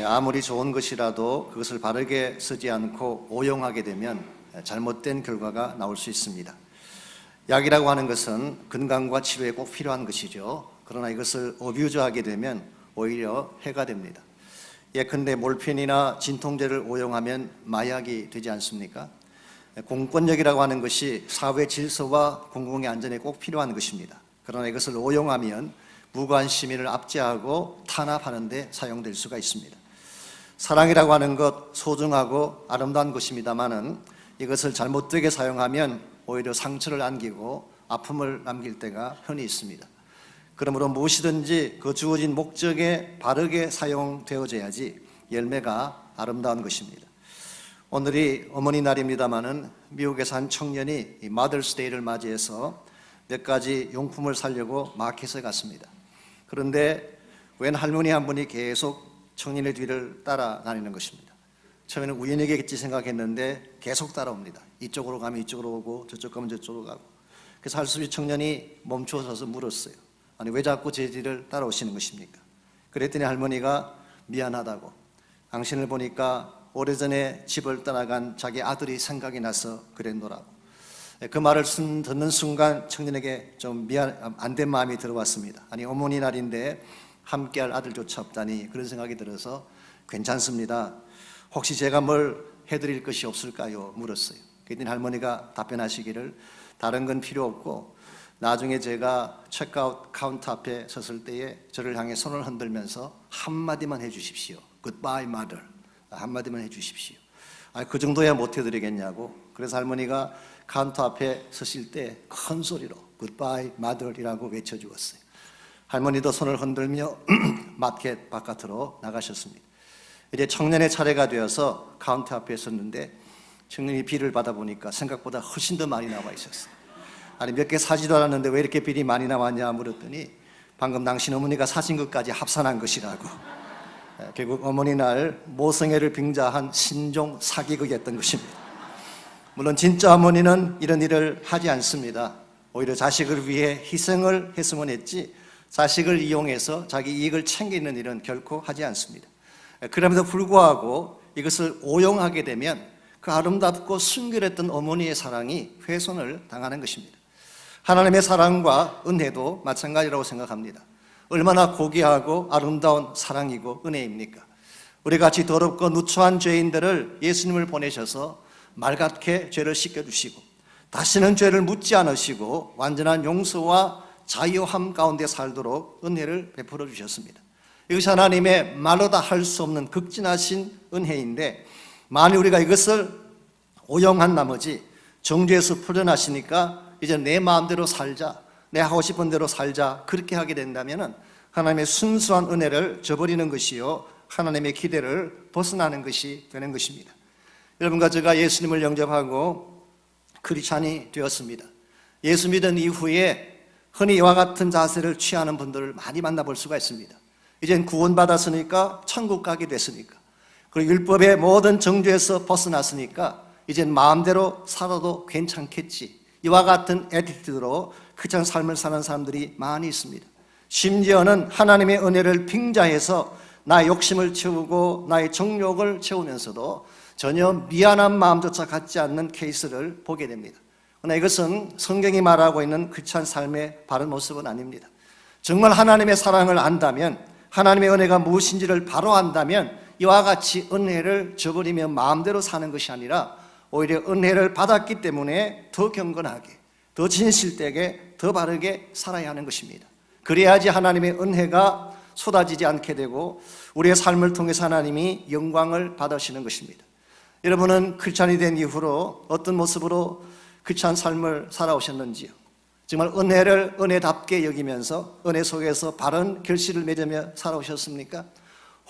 아무리 좋은 것이라도 그것을 바르게 쓰지 않고 오용하게 되면 잘못된 결과가 나올 수 있습니다. 약이라고 하는 것은 건강과 치료에 꼭 필요한 것이죠. 그러나 이것을 어뷰즈하게 되면 오히려 해가 됩니다. 예컨대 몰핀이나 진통제를 오용하면 마약이 되지 않습니까? 공권력이라고 하는 것이 사회 질서와 공공의 안전에 꼭 필요한 것입니다. 그러나 이것을 오용하면 무고한 시민을 압제하고 탄압하는 데 사용될 수가 있습니다. 사랑이라고 하는 것 소중하고 아름다운 것입니다마는 이것을 잘못되게 사용하면 오히려 상처를 안기고 아픔을 남길 때가 흔히 있습니다. 그러므로 무엇이든지 그 주어진 목적에 바르게 사용되어져야지 열매가 아름다운 것입니다. 오늘이 어머니 날입니다마는 미국에서 한 청년이 마더스 데이를 맞이해서 몇 가지 용품을 사려고 마켓에 갔습니다. 그런데 웬 할머니 한 분이 계속 청년의 뒤를 따라다니는 것입니다. 처음에는 우연이겠지 생각했는데 계속 따라옵니다. 이쪽으로 가면 이쪽으로 오고 저쪽 가면 저쪽으로 가고. 그래서 할 수 없이 청년이 멈춰서서 물었어요. 아니 왜 자꾸 제 뒤를 따라오시는 것입니까? 그랬더니 할머니가 미안하다고, 당신을 보니까 오래전에 집을 떠나간 자기 아들이 생각이 나서 그랬노라고. 그 말을 듣는 순간 청년에게 좀 안 된 마음이 들어왔습니다. 아니 어머니 날인데 함께할 아들조차 없다니, 그런 생각이 들어서 괜찮습니다. 혹시 제가 뭘 해드릴 것이 없을까요? 물었어요. 그랬더니 할머니가 답변하시기를 다른 건 필요 없고 나중에 제가 체크아웃 카운터 앞에 섰을 때에 저를 향해 손을 흔들면서 한마디만 해주십시오. Goodbye, mother. 한마디만 해주십시오. 그 정도야 못 해드리겠냐고. 그래서 할머니가 카운터 앞에 서실 때 큰 소리로 Goodbye, mother이라고 외쳐주었어요. 할머니도 손을 흔들며 마켓 바깥으로 나가셨습니다. 이제 청년의 차례가 되어서 카운터 앞에 섰는데 청년이 비를 받아보니까 생각보다 훨씬 더 많이 나와 있었어요. 아니 몇 개 사지도 않았는데 왜 이렇게 비리 많이 나왔냐 물었더니 방금 당신 어머니가 사신 것까지 합산한 것이라고. 결국 어머니 날 모성애를 빙자한 신종 사기극이었던 것입니다. 물론 진짜 어머니는 이런 일을 하지 않습니다. 오히려 자식을 위해 희생을 했으면 했지 자식을 이용해서 자기 이익을 챙기는 일은 결코 하지 않습니다. 그럼에도 불구하고 이것을 오용하게 되면 그 아름답고 순결했던 어머니의 사랑이 훼손을 당하는 것입니다. 하나님의 사랑과 은혜도 마찬가지라고 생각합니다. 얼마나 고귀하고 아름다운 사랑이고 은혜입니까? 우리같이 더럽고 누추한 죄인들을 예수님을 보내셔서 맑게 죄를 씻겨주시고 다시는 죄를 묻지 않으시고 완전한 용서와 자유함 가운데 살도록 은혜를 베풀어 주셨습니다. 이것이 하나님의 말로 다 할 수 없는 극진하신 은혜인데 만일 우리가 이것을 오용한 나머지 정죄에서 풀려나시니까 이제 내 마음대로 살자, 내 하고 싶은 대로 살자, 그렇게 하게 된다면 하나님의 순수한 은혜를 저버리는 것이요 하나님의 기대를 벗어나는 것이 되는 것입니다. 여러분과 제가 예수님을 영접하고 크리스찬이 되었습니다. 예수 믿은 이후에 흔히 이와 같은 자세를 취하는 분들을 많이 만나볼 수가 있습니다. 이젠 구원받았으니까 천국 가게 됐으니까 그리고 율법의 모든 정죄에서 벗어났으니까 이젠 마음대로 살아도 괜찮겠지, 이와 같은 애티튜드로 크리스찬 삶을 사는 사람들이 많이 있습니다. 심지어는 하나님의 은혜를 빙자해서 나의 욕심을 채우고 나의 정욕을 채우면서도 전혀 미안한 마음조차 갖지 않는 케이스를 보게 됩니다. 그러나 이것은 성경이 말하고 있는 크리스찬 삶의 바른 모습은 아닙니다. 정말 하나님의 사랑을 안다면, 하나님의 은혜가 무엇인지를 바로 안다면 이와 같이 은혜를 저버리며 마음대로 사는 것이 아니라 오히려 은혜를 받았기 때문에 더 경건하게, 더 진실되게, 더 바르게 살아야 하는 것입니다. 그래야지 하나님의 은혜가 쏟아지지 않게 되고 우리의 삶을 통해서 하나님이 영광을 받으시는 것입니다. 여러분은 크리스찬이 된 이후로 어떤 모습으로 크리스찬 삶을 살아오셨는지요? 정말 은혜를 은혜답게 여기면서 은혜 속에서 바른 결실을 맺으며 살아오셨습니까?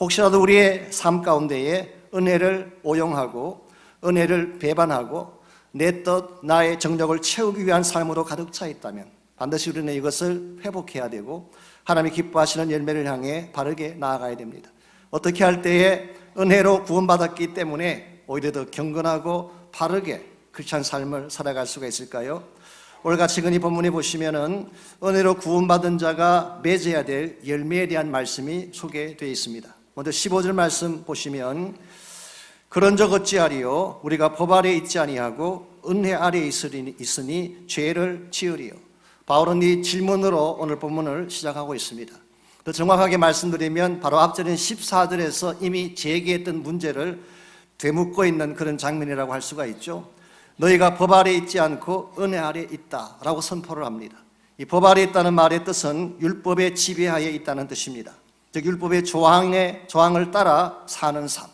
혹시라도 우리의 삶 가운데에 은혜를 오용하고 은혜를 배반하고 내 뜻, 나의 정욕을 채우기 위한 삶으로 가득 차 있다면 반드시 우리는 이것을 회복해야 되고 하나님이 기뻐하시는 열매를 향해 바르게 나아가야 됩니다. 어떻게 할 때에 은혜로 구원받았기 때문에 오히려 더 경건하고 바르게 크리스찬 삶을 살아갈 수가 있을까요? 오늘같이 이 본문에 보시면은 은혜로 구원받은 자가 맺어야 될 열매에 대한 말씀이 소개되어 있습니다. 먼저 15절 말씀 보시면 그런 적 어찌하리요 우리가 법 아래에 있지 아니하고 은혜 아래에 있으니 죄를 지으리요. 바울은 이 질문으로 오늘 본문을 시작하고 있습니다. 더 정확하게 말씀드리면 바로 앞절인 14절에서 이미 제기했던 문제를 되묻고 있는 그런 장면이라고 할 수가 있죠. 너희가 법 아래에 있지 않고 은혜 아래에 있다라고 선포를 합니다. 이 법 아래에 있다는 말의 뜻은 율법의 지배하에 있다는 뜻입니다. 즉 율법의 조항을 따라 사는 삶.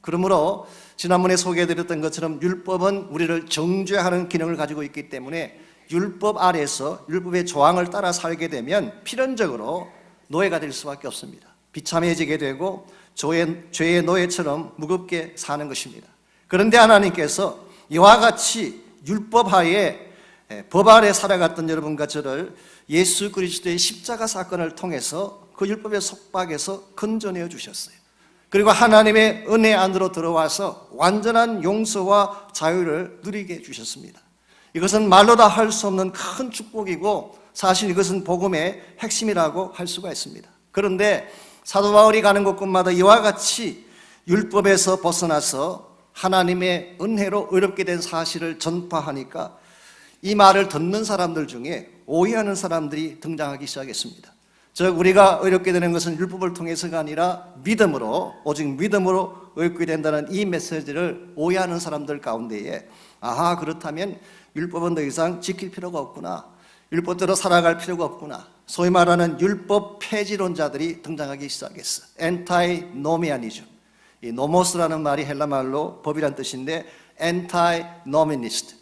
그러므로 지난번에 소개해드렸던 것처럼 율법은 우리를 정죄하는 기능을 가지고 있기 때문에 율법 아래에서 율법의 조항을 따라 살게 되면 필연적으로 노예가 될 수밖에 없습니다. 비참해지게 되고 죄의 노예처럼 무겁게 사는 것입니다. 그런데 하나님께서 이와 같이 율법 하에 법 아래 살아갔던 여러분과 저를 예수 그리스도의 십자가 사건을 통해서 그 율법의 속박에서 건져내어 주셨어요. 그리고 하나님의 은혜 안으로 들어와서 완전한 용서와 자유를 누리게 해주셨습니다. 이것은 말로 다 할 수 없는 큰 축복이고 사실 이것은 복음의 핵심이라고 할 수가 있습니다. 그런데 사도 바울이 가는 곳곳마다 이와 같이 율법에서 벗어나서 하나님의 은혜로 의롭게 된 사실을 전파하니까 이 말을 듣는 사람들 중에 오해하는 사람들이 등장하기 시작했습니다. 즉 우리가 의롭게 되는 것은 율법을 통해서가 아니라 믿음으로, 오직 믿음으로 의롭게 된다는 이 메시지를 오해하는 사람들 가운데에 아하, 그렇다면 율법은 더 이상 지킬 필요가 없구나, 율법대로 살아갈 필요가 없구나, 소위 말하는 율법 폐지론자들이 등장하기 시작했어. 엔타이노미아니즘. 이 노모스라는 말이 헬라 말로 법이란 뜻인데 엔타이노미니스트,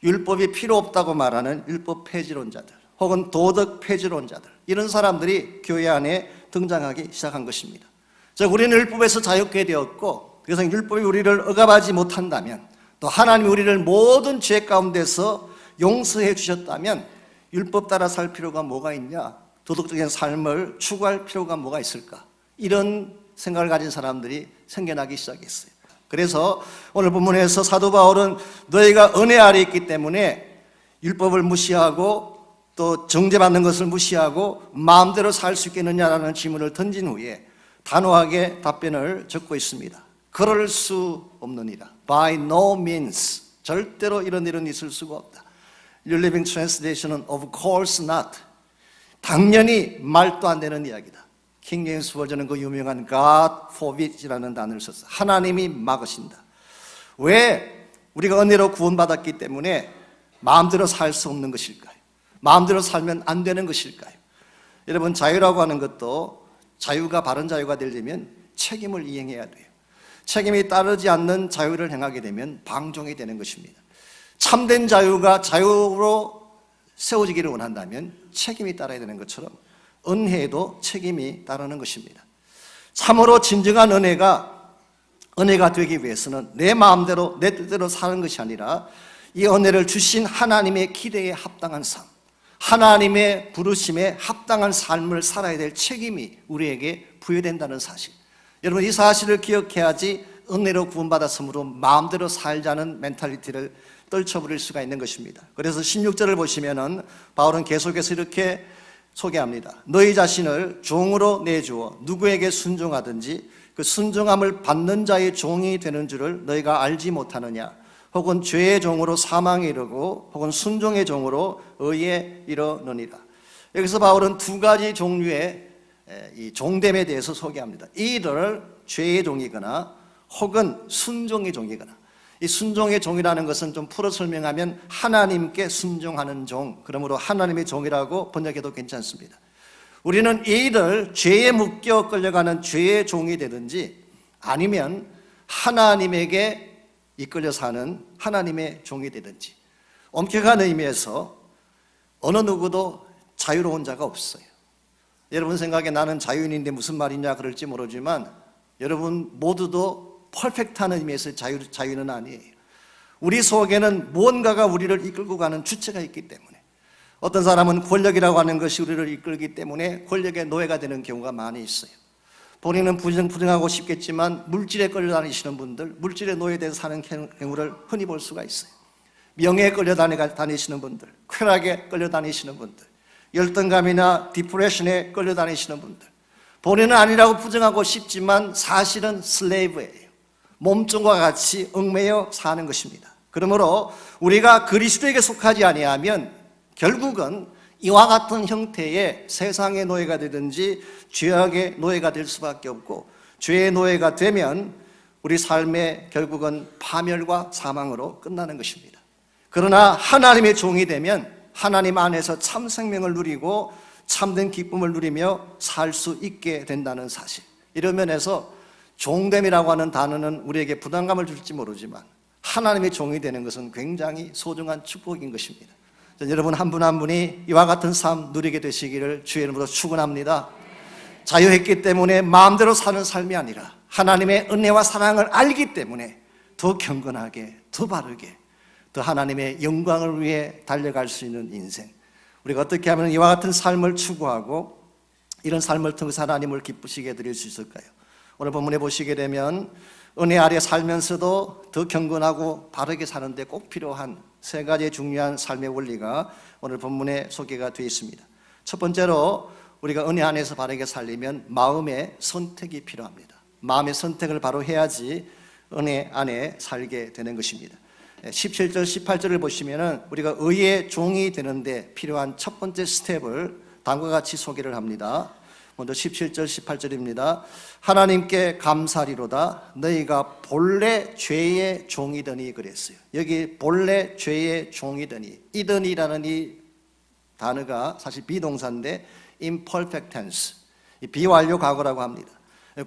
율법이 필요 없다고 말하는 율법 폐지론자들 혹은 도덕 폐지론자들, 이런 사람들이 교회 안에 등장하기 시작한 것입니다. 즉 우리는 율법에서 자유케 되었고 그래서 율법이 우리를 억압하지 못한다면, 또 하나님이 우리를 모든 죄 가운데서 용서해 주셨다면 율법 따라 살 필요가 뭐가 있냐, 도덕적인 삶을 추구할 필요가 뭐가 있을까, 이런 생각을 가진 사람들이 생겨나기 시작했어요. 그래서 오늘 본문에서 사도 바울은 너희가 은혜 아래 있기 때문에 율법을 무시하고 또 정죄받는 것을 무시하고 마음대로 살 수 있겠느냐라는 질문을 던진 후에 단호하게 답변을 적고 있습니다. 그럴 수 없느니라. By no means. 절대로 이런 일은 있을 수가 없다. New Living Translation은 of course not. 당연히 말도 안 되는 이야기다. 킹 제임스 버전은 그 유명한 God forbids라는 단어를 썼어. 하나님이 막으신다. 왜? 우리가 은혜로 구원받았기 때문에 마음대로 살 수 없는 것일까요? 마음대로 살면 안 되는 것일까요? 여러분, 자유라고 하는 것도 자유가 바른 자유가 되려면 책임을 이행해야 돼요. 책임이 따르지 않는 자유를 행하게 되면 방종이 되는 것입니다. 참된 자유가 자유로 세워지기를 원한다면 책임이 따라야 되는 것처럼 은혜에도 책임이 따르는 것입니다. 참으로 진정한 은혜가 되기 위해서는 내 마음대로 내 뜻대로 사는 것이 아니라 이 은혜를 주신 하나님의 기대에 합당한 삶, 하나님의 부르심에 합당한 삶을 살아야 될 책임이 우리에게 부여된다는 사실. 여러분, 이 사실을 기억해야지 은혜로 구원받았으므로 마음대로 살자는 멘탈리티를 떨쳐버릴 수가 있는 것입니다. 그래서 16절을 보시면은 바울은 계속해서 이렇게 소개합니다. 너희 자신을 종으로 내주어 누구에게 순종하든지 그 순종함을 받는 자의 종이 되는 줄을 너희가 알지 못하느냐. 혹은 죄의 종으로 사망에 이르고 혹은 순종의 종으로 의에 이르느니라. 여기서 바울은 두 가지 종류의 이 종됨에 대해서 소개합니다. 이를 죄의 종이거나 혹은 순종의 종이거나. 이 순종의 종이라는 것은 좀 풀어 설명하면 하나님께 순종하는 종, 그러므로 하나님의 종이라고 번역해도 괜찮습니다. 우리는 이를 죄에 묶여 끌려가는 죄의 종이 되든지 아니면 하나님에게 이끌려 사는 하나님의 종이 되든지, 엄격한 의미에서 어느 누구도 자유로운 자가 없어요. 여러분 생각에 나는 자유인인데 무슨 말이냐 그럴지 모르지만 여러분 모두도 퍼펙트한 의미에서 자유는 아니에요. 우리 속에는 무언가가 우리를 이끌고 가는 주체가 있기 때문에, 어떤 사람은 권력이라고 하는 것이 우리를 이끌기 때문에 권력의 노예가 되는 경우가 많이 있어요. 본인은 부정하고 싶겠지만 물질에 끌려다니시는 분들, 물질의 노예되어 사는 경우를 흔히 볼 수가 있어요. 명예에 끌려다니시는 분들, 쾌락에 끌려다니시는 분들, 열등감이나 디프레션에 끌려다니시는 분들, 본인은 아니라고 부정하고 싶지만 사실은 슬레이브예요. 몸종과 같이 얽매여 사는 것입니다. 그러므로 우리가 그리스도에게 속하지 아니하면 결국은 이와 같은 형태의 세상의 노예가 되든지 죄악의 노예가 될 수밖에 없고, 죄의 노예가 되면 우리 삶의 결국은 파멸과 사망으로 끝나는 것입니다. 그러나 하나님의 종이 되면 하나님 안에서 참 생명을 누리고 참된 기쁨을 누리며 살 수 있게 된다는 사실, 이런 면에서 종됨이라고 하는 단어는 우리에게 부담감을 줄지 모르지만 하나님의 종이 되는 것은 굉장히 소중한 축복인 것입니다. 여러분 한 분 한 분이 이와 같은 삶 누리게 되시기를 주의 이름으로 축원합니다. 자유했기 때문에 마음대로 사는 삶이 아니라 하나님의 은혜와 사랑을 알기 때문에 더 경건하게, 더 바르게, 더 하나님의 영광을 위해 달려갈 수 있는 인생, 우리가 어떻게 하면 이와 같은 삶을 추구하고 이런 삶을 통해서 하나님을 기쁘시게 드릴 수 있을까요? 오늘 본문에 보시게 되면 은혜 아래 살면서도 더 경건하고 바르게 사는데 꼭 필요한 세 가지의 중요한 삶의 원리가 오늘 본문에 소개가 되어 있습니다. 첫 번째로 우리가 은혜 안에서 바르게 살려면 마음의 선택이 필요합니다. 마음의 선택을 바로 해야지 은혜 안에 살게 되는 것입니다. 17절 18절을 보시면 우리가 의의 종이 되는데 필요한 첫 번째 스텝을 다음과 같이 소개를 합니다. 먼저 17절 18절입니다. 하나님께 감사리로다 너희가 본래 죄의 종이더니 그랬어요. 여기 본래 죄의 종이더니, 이더니라는 이 단어가 사실 비동사인데 imperfect tense, 비완료 과거라고 합니다.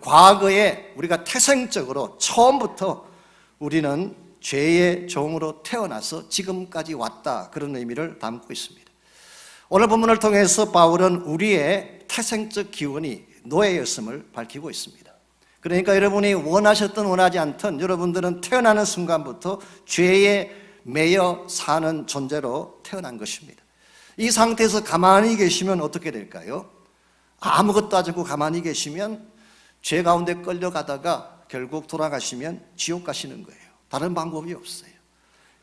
과거에 우리가 태생적으로 처음부터 우리는 죄의 종으로 태어나서 지금까지 왔다, 그런 의미를 담고 있습니다. 오늘 본문을 통해서 바울은 우리의 태생적 기원이 노예였음을 밝히고 있습니다. 그러니까 여러분이 원하셨든 원하지 않든 여러분들은 태어나는 순간부터 죄에 매여 사는 존재로 태어난 것입니다. 이 상태에서 가만히 계시면 어떻게 될까요? 아무것도 하지 않고 가만히 계시면 죄 가운데 끌려가다가 결국 돌아가시면 지옥 가시는 거예요. 다른 방법이 없어요.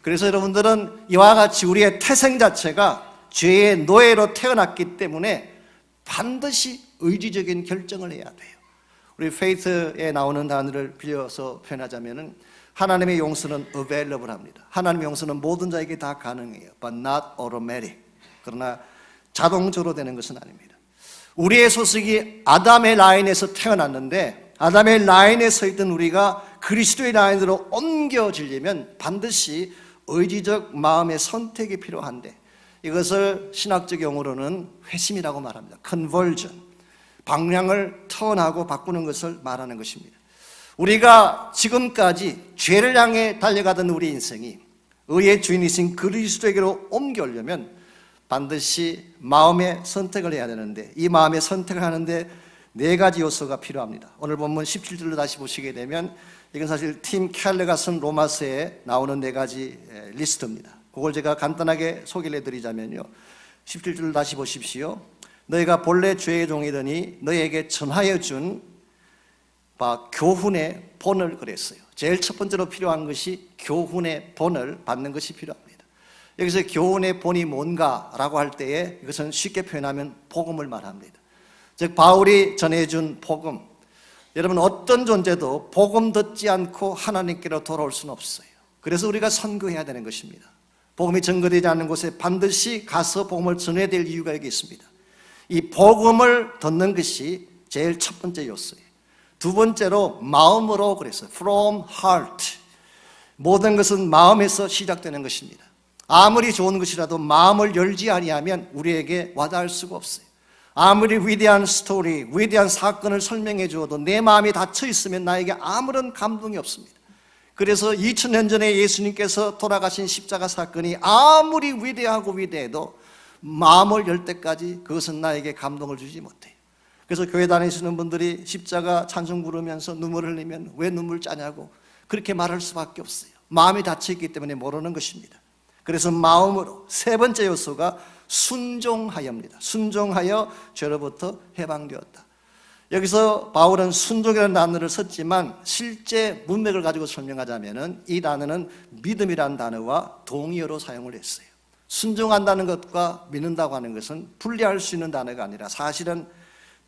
그래서 여러분들은 이와 같이 우리의 태생 자체가 죄의 노예로 태어났기 때문에 반드시 의지적인 결정을 해야 돼요. 우리 페이트에 나오는 단어를 빌려서 표현하자면 하나님의 용서는 available 합니다. 하나님의 용서는 모든 자에게 다 가능해요. But not automatic. 그러나 자동적으로 되는 것은 아닙니다. 우리의 소속이 아담의 라인에서 태어났는데 아담의 라인에 서 있던 우리가 그리스도의 라인으로 옮겨지려면 반드시 의지적 마음의 선택이 필요한데, 이것을 신학적 용어로는 회심이라고 말합니다. conversion, 방향을 턴하고 바꾸는 것을 말하는 것입니다. 우리가 지금까지 죄를 향해 달려가던 우리 인생이 의의 주인이신 그리스도에게로 옮겨오려면 반드시 마음의 선택을 해야 되는데, 이 마음의 선택을 하는데 네 가지 요소가 필요합니다. 오늘 본문 17절로 다시 보시게 되면 이건 사실 팀 켈러가 쓴 로마서에 나오는 네 가지 리스트입니다. 그걸 제가 간단하게 소개를 해드리자면요, 17절을 다시 보십시오. 너희가 본래 죄의 종이더니 너희에게 전하여 준 교훈의 본을 그랬어요. 제일 첫 번째로 필요한 것이 교훈의 본을 받는 것이 필요합니다. 여기서 교훈의 본이 뭔가라고 할 때에 이것은 쉽게 표현하면 복음을 말합니다. 즉 바울이 전해준 복음, 여러분 어떤 존재도 복음 듣지 않고 하나님께로 돌아올 수는 없어요. 그래서 우리가 선교해야 되는 것입니다. 복음이 전거되지 않는 곳에 반드시 가서 복음을 전해야 될 이유가 여기 있습니다. 이 복음을 듣는 것이 제일 첫 번째 요소예요. 두 번째로 마음으로 그랬어요. From heart. 모든 것은 마음에서 시작되는 것입니다. 아무리 좋은 것이라도 마음을 열지 아니하면 우리에게 와닿을 수가 없어요. 아무리 위대한 스토리, 위대한 사건을 설명해 주어도 내 마음이 닫혀 있으면 나에게 아무런 감동이 없습니다. 그래서 2000년 전에 예수님께서 돌아가신 십자가 사건이 아무리 위대하고 위대해도 마음을 열 때까지 그것은 나에게 감동을 주지 못해요. 그래서 교회 다니시는 분들이 십자가 찬송 부르면서 눈물을 흘리면 왜 눈물 짜냐고 그렇게 말할 수밖에 없어요. 마음이 닫혀있기 때문에 모르는 것입니다. 그래서 마음으로, 세 번째 요소가 순종하여입니다. 순종하여 죄로부터 해방되었다. 여기서 바울은 순종이라는 단어를 썼지만 실제 문맥을 가지고 설명하자면 이 단어는 믿음이라는 단어와 동의어로 사용을 했어요. 순종한다는 것과 믿는다고 하는 것은 분리할 수 있는 단어가 아니라 사실은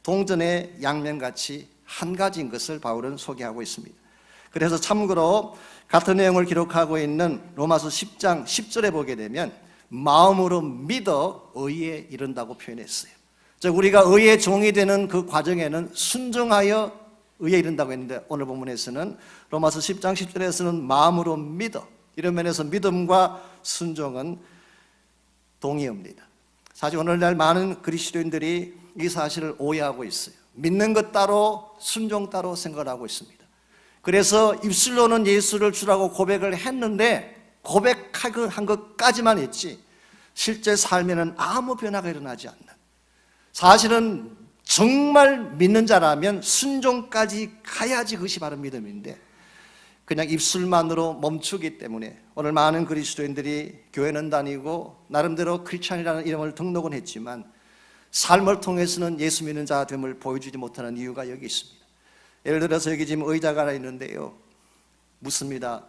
동전의 양면같이 한 가지인 것을 바울은 소개하고 있습니다. 그래서 참고로 같은 내용을 기록하고 있는 로마서 10장 10절에 보게 되면 마음으로 믿어 의에 이른다고 표현했어요. 즉 우리가 의의 종이 되는 그 과정에는 순종하여 의에 이른다고 했는데, 오늘 본문에서는 로마서 10장 10절에서는 마음으로 믿어, 이런 면에서 믿음과 순종은 동의어입니다. 사실 오늘날 많은 그리스도인들이 이 사실을 오해하고 있어요. 믿는 것 따로 순종 따로 생각을 하고 있습니다. 그래서 입술로는 예수를 주라고 고백을 했는데 고백한 것까지만 했지 실제 삶에는 아무 변화가 일어나지 않는, 사실은 정말 믿는 자라면 순종까지 가야지 그것이 바로 믿음인데 그냥 입술만으로 멈추기 때문에 오늘 많은 그리스도인들이 교회는 다니고 나름대로 크리스찬이라는 이름을 등록은 했지만 삶을 통해서는 예수 믿는 자됨을 보여주지 못하는 이유가 여기 있습니다. 예를 들어서 여기 지금 의자가 하나 있는데요, 묻습니다.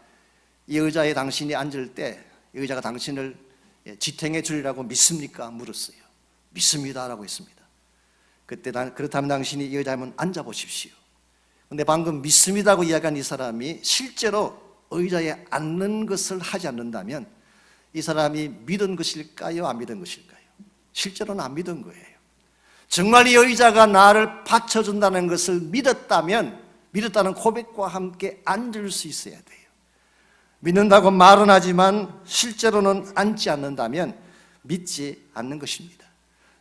이 의자에 당신이 앉을 때 이 의자가 당신을 지탱해 주리라고 믿습니까? 물었어요. 믿습니다라고 했습니다. 그때 그렇다면 당신이 이 의자에 한번 앉아보십시오. 근데 방금 믿습니다고 이야기한 이 사람이 실제로 의자에 앉는 것을 하지 않는다면 이 사람이 믿은 것일까요? 안 믿은 것일까요? 실제로는 안 믿은 거예요. 정말 이 의자가 나를 받쳐준다는 것을 믿었다면 믿었다는 고백과 함께 앉을 수 있어야 돼요. 믿는다고 말은 하지만 실제로는 앉지 않는다면 믿지 않는 것입니다.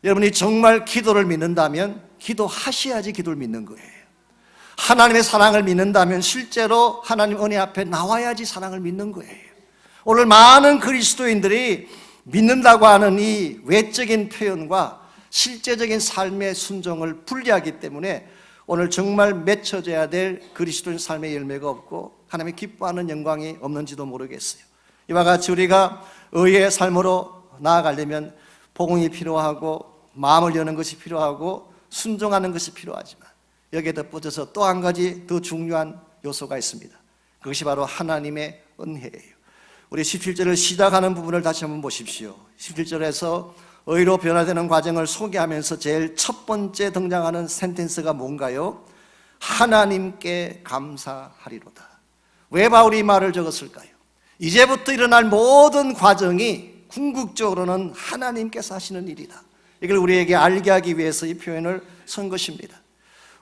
여러분이 정말 기도를 믿는다면 기도하셔야지 기도를 믿는 거예요. 하나님의 사랑을 믿는다면 실제로 하나님 은혜 앞에 나와야지 사랑을 믿는 거예요. 오늘 많은 그리스도인들이 믿는다고 하는 이 외적인 표현과 실제적인 삶의 순종을 분리하기 때문에 오늘 정말 맺혀져야 될 그리스도인 삶의 열매가 없고 하나님의 기뻐하는 영광이 없는지도 모르겠어요. 이와 같이 우리가 의의 삶으로 나아가려면 복음이 필요하고 마음을 여는 것이 필요하고 순종하는 것이 필요하지만 여기에 덧붙여서 또 한 가지 더 중요한 요소가 있습니다. 그것이 바로 하나님의 은혜예요. 우리 17절을 시작하는 부분을 다시 한번 보십시오. 17절에서 의로 변화되는 과정을 소개하면서 제일 첫 번째 등장하는 센텐스가 뭔가요? 하나님께 감사하리로다. 왜 바울이 이 말을 적었을까요? 이제부터 일어날 모든 과정이 궁극적으로는 하나님께서 하시는 일이다. 이걸 우리에게 알게 하기 위해서 이 표현을 쓴 것입니다.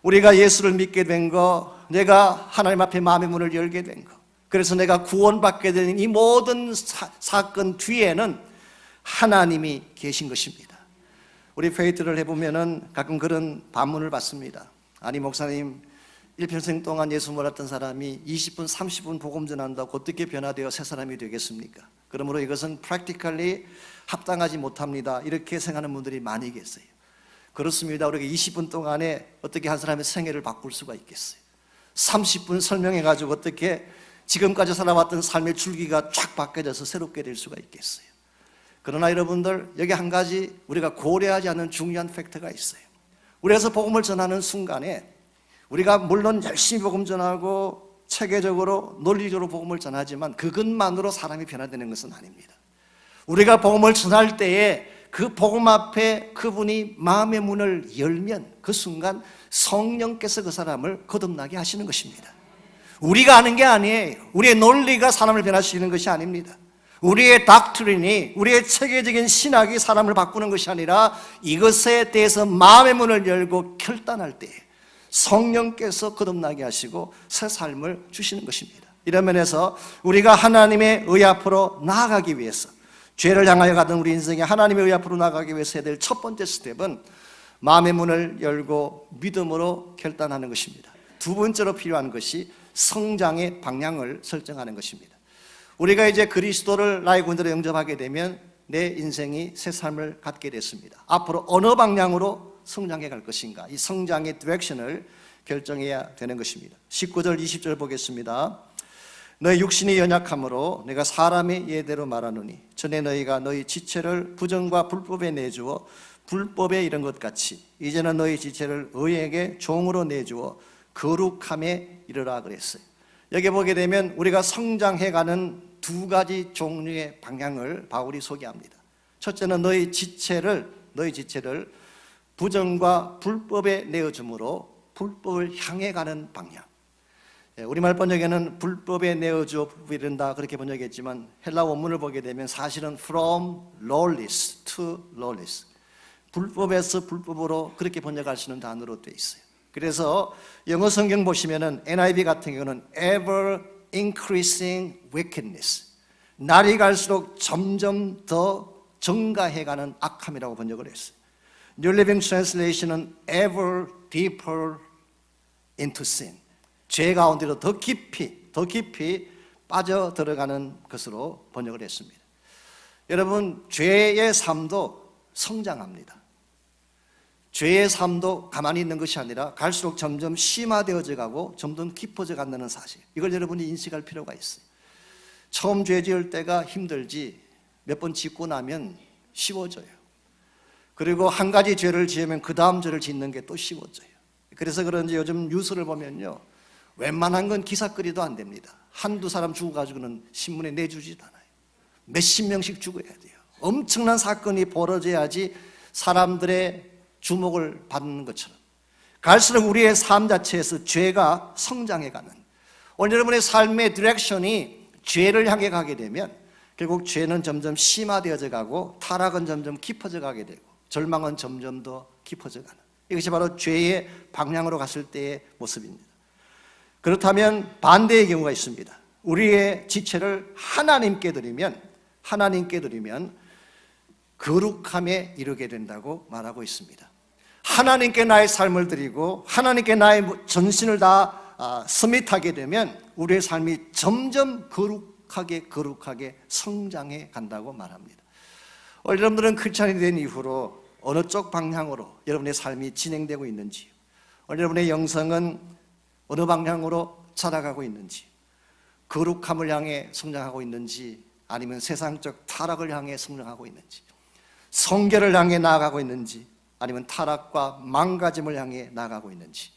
우리가 예수를 믿게 된 거, 내가 하나님 앞에 마음의 문을 열게 된 거, 그래서 내가 구원받게 된 이 모든 사건 뒤에는 하나님이 계신 것입니다. 우리 페이트를 해보면은 가끔 그런 반문을 받습니다. 아니 목사님, 일평생 동안 예수 몰랐던 사람이 20분 30분 복음 전한다고 어떻게 변화되어 새 사람이 되겠습니까? 그러므로 이것은 practically 합당하지 못합니다, 이렇게 생각하는 분들이 많이 계세요. 그렇습니다. 우리가 20분 동안에 어떻게 한 사람의 생애를 바꿀 수가 있겠어요? 30분 설명해가지고 어떻게 지금까지 살아왔던 삶의 줄기가 쫙 바뀌어져서 새롭게 될 수가 있겠어요? 그러나 여러분들, 여기 한 가지 우리가 고려하지 않는 중요한 팩트가 있어요. 우리에서 복음을 전하는 순간에 우리가 물론 열심히 복음 전하고 체계적으로 논리적으로 복음을 전하지만 그것만으로 사람이 변화되는 것은 아닙니다. 우리가 복음을 전할 때에 그 복음 앞에 그분이 마음의 문을 열면 그 순간 성령께서 그 사람을 거듭나게 하시는 것입니다. 우리가 아는 게 아니에요. 우리의 논리가 사람을 변화시키는 것이 아닙니다. 우리의 닥트린이, 우리의 체계적인 신학이 사람을 바꾸는 것이 아니라 이것에 대해서 마음의 문을 열고 결단할 때 성령께서 거듭나게 하시고 새 삶을 주시는 것입니다. 이런 면에서 우리가 하나님의 의 앞으로 나아가기 위해서, 죄를 향하여 가던 우리 인생에 하나님의 의 앞으로 나아가기 위해서 해야 될 첫 번째 스텝은 마음의 문을 열고 믿음으로 결단하는 것입니다. 두 번째로 필요한 것이 성장의 방향을 설정하는 것입니다. 우리가 이제 그리스도를 나의 구원자로 영접하게 되면 내 인생이 새 삶을 갖게 됐습니다. 앞으로 어느 방향으로 성장해 갈 것인가, 이 성장의 디렉션을 결정해야 되는 것입니다. 19절 20절 보겠습니다. 너희 육신이 연약함으로 내가 사람의 예대로 말하노니 전에 너희가 너희 지체를 부정과 불법에 내주어 불법에 이른 것 같이 이제는 너희 지체를 의에게 종으로 내주어 거룩함에 이르라 그랬어요. 여기 보게 되면 우리가 성장해가는 두 가지 종류의 방향을 바울이 소개합니다. 첫째는 너희 지체를 부정과 불법에 내어줌으로 불법을 향해 가는 방향. 우리말 번역에는 불법에 내어줘 이른다 그렇게 번역했지만 헬라 원문을 보게 되면 사실은 from lawless to lawless, 불법에서 불법으로 그렇게 번역할 수 있는 단어로 되어 있어요. 그래서 영어 성경 보시면은 NIV 같은 경우는 ever increasing wickedness, 날이 갈수록 점점 더 증가해가는 악함이라고 번역을 했어요. New Living Translation은 ever deeper into sin, 죄 가운데로 더 깊이 빠져 들어가는 것으로 번역을 했습니다. 여러분, 죄의 삶도 성장합니다. 죄의 삶도 가만히 있는 것이 아니라 갈수록 점점 심화되어져 가고 점점 깊어져 간다는 사실, 이걸 여러분이 인식할 필요가 있어요. 처음 죄 지을 때가 힘들지 몇 번 짓고 나면 쉬워져요. 그리고 한 가지 죄를 지으면 그 다음 죄를 짓는 게 또 쉬워져요. 그래서 그런지 요즘 뉴스를 보면요, 웬만한 건 기사거리도 안 됩니다. 한두 사람 죽어가지고는 신문에 내주지도 않아요. 몇십 명씩 죽어야 돼요. 엄청난 사건이 벌어져야지 사람들의 주목을 받는 것처럼 갈수록 우리의 삶 자체에서 죄가 성장해가는, 오늘 여러분의 삶의 디렉션이 죄를 향해 가게 되면 결국 죄는 점점 심화되어져 가고 타락은 점점 깊어져 가게 되고 절망은 점점 더 깊어져 가는, 이것이 바로 죄의 방향으로 갔을 때의 모습입니다. 그렇다면 반대의 경우가 있습니다. 우리의 지체를 하나님께 드리면 거룩함에 이르게 된다고 말하고 있습니다. 하나님께 나의 삶을 드리고 하나님께 나의 전신을 다 서밋하게 되면 우리의 삶이 점점 거룩하게 성장해 간다고 말합니다. 여러분들은 크리스찬이 된 이후로 어느 쪽 방향으로 여러분의 삶이 진행되고 있는지, 여러분의 영성은 어느 방향으로 자라가고 있는지, 거룩함을 향해 성장하고 있는지 아니면 세상적 타락을 향해 성장하고 있는지, 성결을 향해 나아가고 있는지 아니면 타락과 망가짐을 향해 나아가고 있는지,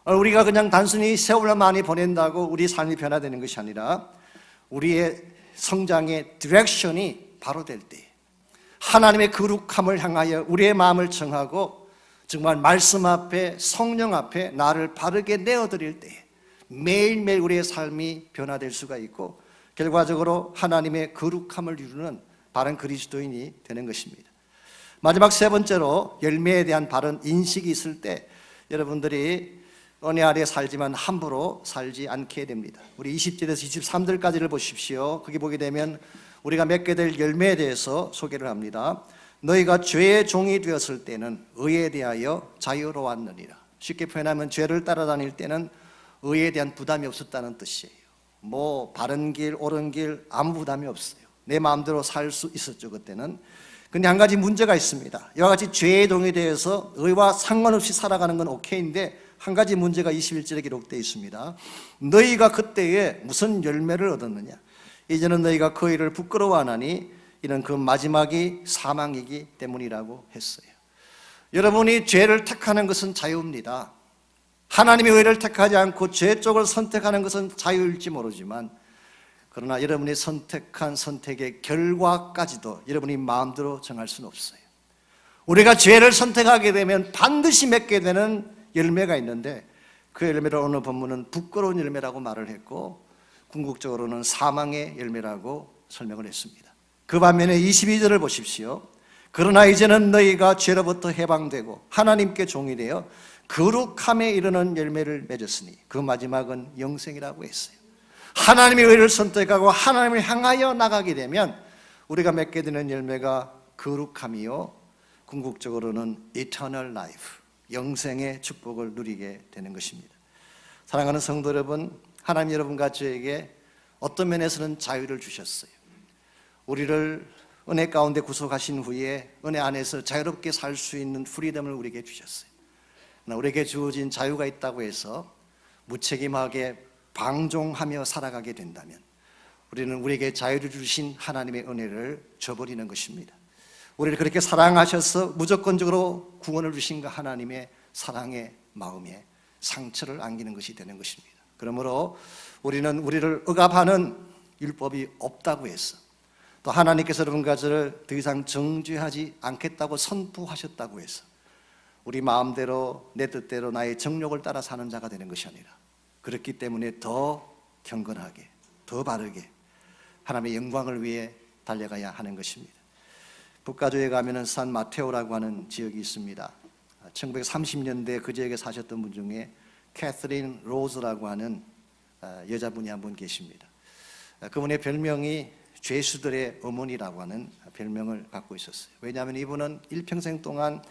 우리가 그냥 단순히 세월을 많이 보낸다고 우리 삶이 변화되는 것이 아니라 우리의 성장의 디렉션이 바로 될 때, 하나님의 거룩함을 향하여 우리의 마음을 정하고 정말 말씀 앞에 성령 앞에 나를 바르게 내어드릴 때 매일매일 우리의 삶이 변화될 수가 있고 결과적으로 하나님의 거룩함을 이루는 바른 그리스도인이 되는 것입니다. 마지막 세 번째로 열매에 대한 바른 인식이 있을 때 여러분들이 은혜 아래 살지만 함부로 살지 않게 됩니다. 우리 20절에서 23절까지를 보십시오. 거기 보게 되면 우리가 맺게 될 열매에 대해서 소개를 합니다. 너희가 죄의 종이 되었을 때는 의에 대하여 자유로웠느니라. 쉽게 표현하면 죄를 따라다닐 때는 의에 대한 부담이 없었다는 뜻이에요. 바른 길, 옳은 길 아무 부담이 없어요. 내 마음대로 살 수 있었죠, 그때는. 근데 한 가지 문제가 있습니다. 이와 같이 죄의 종에 대해서 의와 상관없이 살아가는 건 오케이인데 한 가지 문제가 21절에 기록되어 있습니다. 너희가 그때에 무슨 열매를 얻었느냐? 이제는 너희가 그 일을 부끄러워하나니 이는 그 마지막이 사망이기 때문이라고 했어요. 여러분이 죄를 택하는 것은 자유입니다. 하나님의 의를 택하지 않고 죄 쪽을 선택하는 것은 자유일지 모르지만 그러나 여러분이 선택한 선택의 결과까지도 여러분이 마음대로 정할 수는 없어요. 우리가 죄를 선택하게 되면 반드시 맺게 되는 열매가 있는데 그 열매를 오늘 본문은 부끄러운 열매라고 말을 했고 궁극적으로는 사망의 열매라고 설명을 했습니다. 그 반면에 22절을 보십시오. 그러나 이제는 너희가 죄로부터 해방되고 하나님께 종이 되어 거룩함에 이르는 열매를 맺었으니 그 마지막은 영생이라고 했어요. 하나님의 의를 선택하고 하나님을 향하여 나가게 되면 우리가 맺게 되는 열매가 거룩함이요 궁극적으로는 eternal life, 영생의 축복을 누리게 되는 것입니다. 사랑하는 성도 여러분, 하나님 여러분과 저에게 어떤 면에서는 자유를 주셨어요. 우리를 은혜 가운데 구속하신 후에 은혜 안에서 자유롭게 살 수 있는 프리덤을 우리에게 주셨어요. 그러나 우리에게 주어진 자유가 있다고 해서 무책임하게 방종하며 살아가게 된다면 우리는 우리에게 자유를 주신 하나님의 은혜를 저버리는 것입니다. 우리를 그렇게 사랑하셔서 무조건적으로 구원을 주신 그 하나님의 사랑의 마음에 상처를 안기는 것이 되는 것입니다. 그러므로 우리는 우리를 억압하는 율법이 없다고 해서 또 하나님께서 여러분과 저를 더 이상 정죄하지 않겠다고 선포하셨다고 해서 우리 마음대로 내 뜻대로 나의 정욕을 따라 사는 자가 되는 것이 아니라 그렇기 때문에 더 경건하게, 더 바르게 하나님의 영광을 위해 달려가야 하는 것입니다. 북가주에 가면은 산 마테오라고 하는 지역이 있습니다. 1930년대 그 지역에 사셨던 분 중에 캐서린 로즈라고 하는 여자분이 한 분 계십니다. 그분의 별명이 죄수들의 어머니라고 하는 별명을 갖고 있었어요. 왜냐하면 이분은 일평생 동안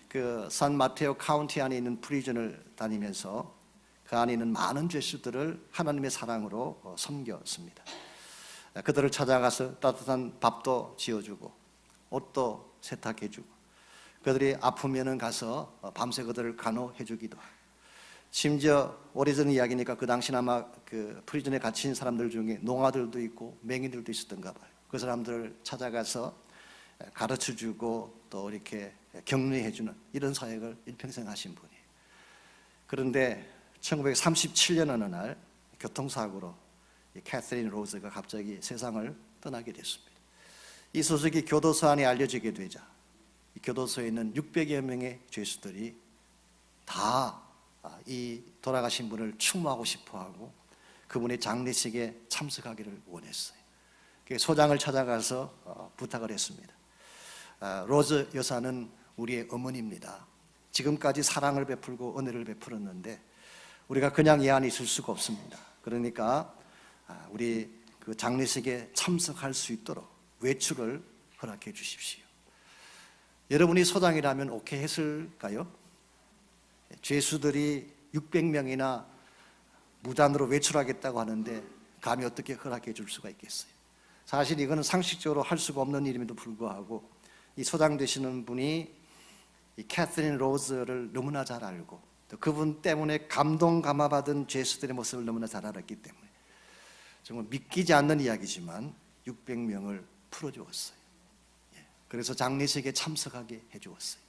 그 산 마테오 카운티 안에 있는 프리즌을 다니면서 그 안에 있는 많은 죄수들을 하나님의 사랑으로 섬겼습니다. 그들을 찾아가서 따뜻한 밥도 지어주고 옷도 세탁해주고 그들이 아프면은 가서 밤새 그들을 간호해주기도 하고 심지어 오래전 이야기니까 그 당시는 아마 그 프리즌에 갇힌 사람들 중에 농아들도 있고 맹인들도 있었던가 봐요. 그 사람들을 찾아가서 가르쳐주고 또 이렇게 격려해주는 이런 사역을 일평생 하신 분이에요. 그런데 1937년 어느 날 교통사고로 캐서린 로즈가 갑자기 세상을 떠나게 됐습니다. 이 소식이 교도소 안에 알려지게 되자 이 교도소에 있는 600여 명의 죄수들이 다 이 돌아가신 분을 추모하고 싶어하고 그분의 장례식에 참석하기를 원했어요. 소장을 찾아가서 부탁을 했습니다. 로즈 여사는 우리의 어머니입니다. 지금까지 사랑을 베풀고 은혜를 베풀었는데 우리가 그냥 이 안에 있을 수가 없습니다. 그러니까 우리 그 장례식에 참석할 수 있도록 외출을 허락해 주십시오. 여러분이 소장이라면 오케이 했을까요? 죄수들이 600명이나 무단으로 외출하겠다고 하는데 감히 어떻게 허락해 줄 수가 있겠어요? 사실 이거는 상식적으로 할 수가 없는 일임에도 불구하고 이 소장 되시는 분이 이 캐서린 로즈를 너무나 잘 알고 또 그분 때문에 감동 감화받은 죄수들의 모습을 너무나 잘 알았기 때문에 정말 믿기지 않는 이야기지만 600명을 풀어주었어요. 그래서 장례식에 참석하게 해주었어요.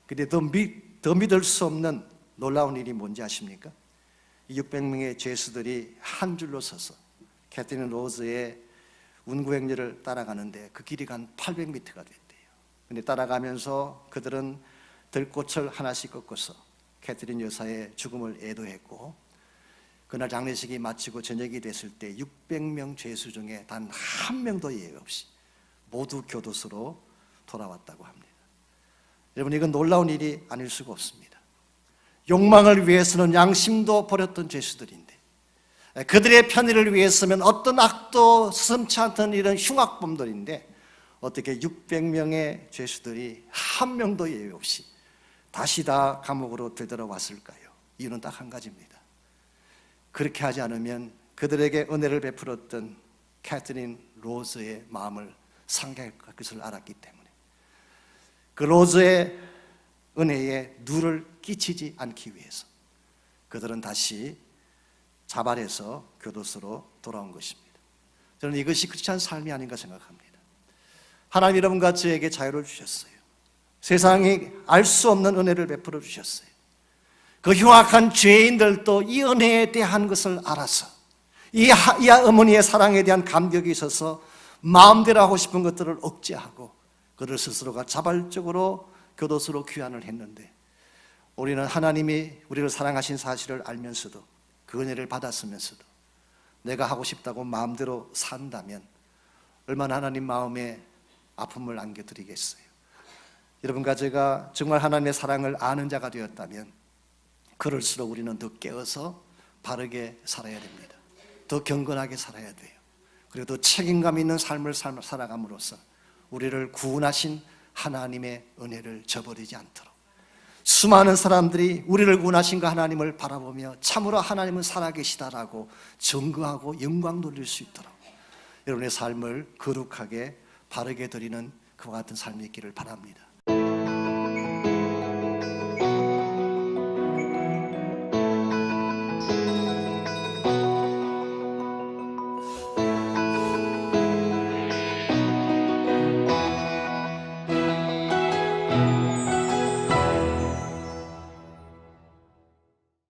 근데 더 믿을 수 없는 놀라운 일이 뭔지 아십니까? 이 600명의 죄수들이 한 줄로 서서 캐서린 로즈의 운구행렬을 따라가는데 그 길이가 한 800m가 됐대요. 근데 따라가면서 그들은 들꽃을 하나씩 꺾어서 캐서린 여사의 죽음을 애도했고 그날 장례식이 마치고 저녁이 됐을 때 600명 죄수 중에 단 한 명도 예외 없이 모두 교도소로 돌아왔다고 합니다. 여러분 이건 놀라운 일이 아닐 수가 없습니다. 욕망을 위해서는 양심도 버렸던 죄수들인데 그들의 편의를 위해서면 어떤 악도 스슴치 않던 이런 흉악범들인데 어떻게 600명의 죄수들이 한 명도 예외 없이 다시 다 감옥으로 되돌아왔을까요? 이유는 딱 한 가지입니다. 그렇게 하지 않으면 그들에게 은혜를 베풀었던 캐서린 로즈의 마음을 상할 것을 알았기 때문에 그 로즈의 은혜에 누를 끼치지 않기 위해서 그들은 다시 자발해서 교도소로 돌아온 것입니다. 저는 이것이 크리스찬 삶이 아닌가 생각합니다. 하나님 여러분과 저에게 자유를 주셨어요. 세상이 알 수 없는 은혜를 베풀어 주셨어요. 그 흉악한 죄인들도 이 은혜에 대한 것을 알아서 이 어머니의 사랑에 대한 감격이 있어서 마음대로 하고 싶은 것들을 억제하고 그들 스스로가 자발적으로 교도소로 귀환을 했는데 우리는 하나님이 우리를 사랑하신 사실을 알면서도 그 은혜를 받았으면서도 내가 하고 싶다고 마음대로 산다면 얼마나 하나님 마음에 아픔을 안겨드리겠어요. 여러분과 제가 정말 하나님의 사랑을 아는 자가 되었다면 그럴수록 우리는 더 깨어서 바르게 살아야 됩니다. 더 경건하게 살아야 돼요. 그리고 더 책임감 있는 삶을 살아감으로써 우리를 구원하신 하나님의 은혜를 저버리지 않도록 수많은 사람들이 우리를 구원하신 그 하나님을 바라보며 참으로 하나님은 살아계시다라고 증거하고 영광 돌릴 수 있도록 여러분의 삶을 거룩하게 바르게 드리는 그와 같은 삶이 있기를 바랍니다.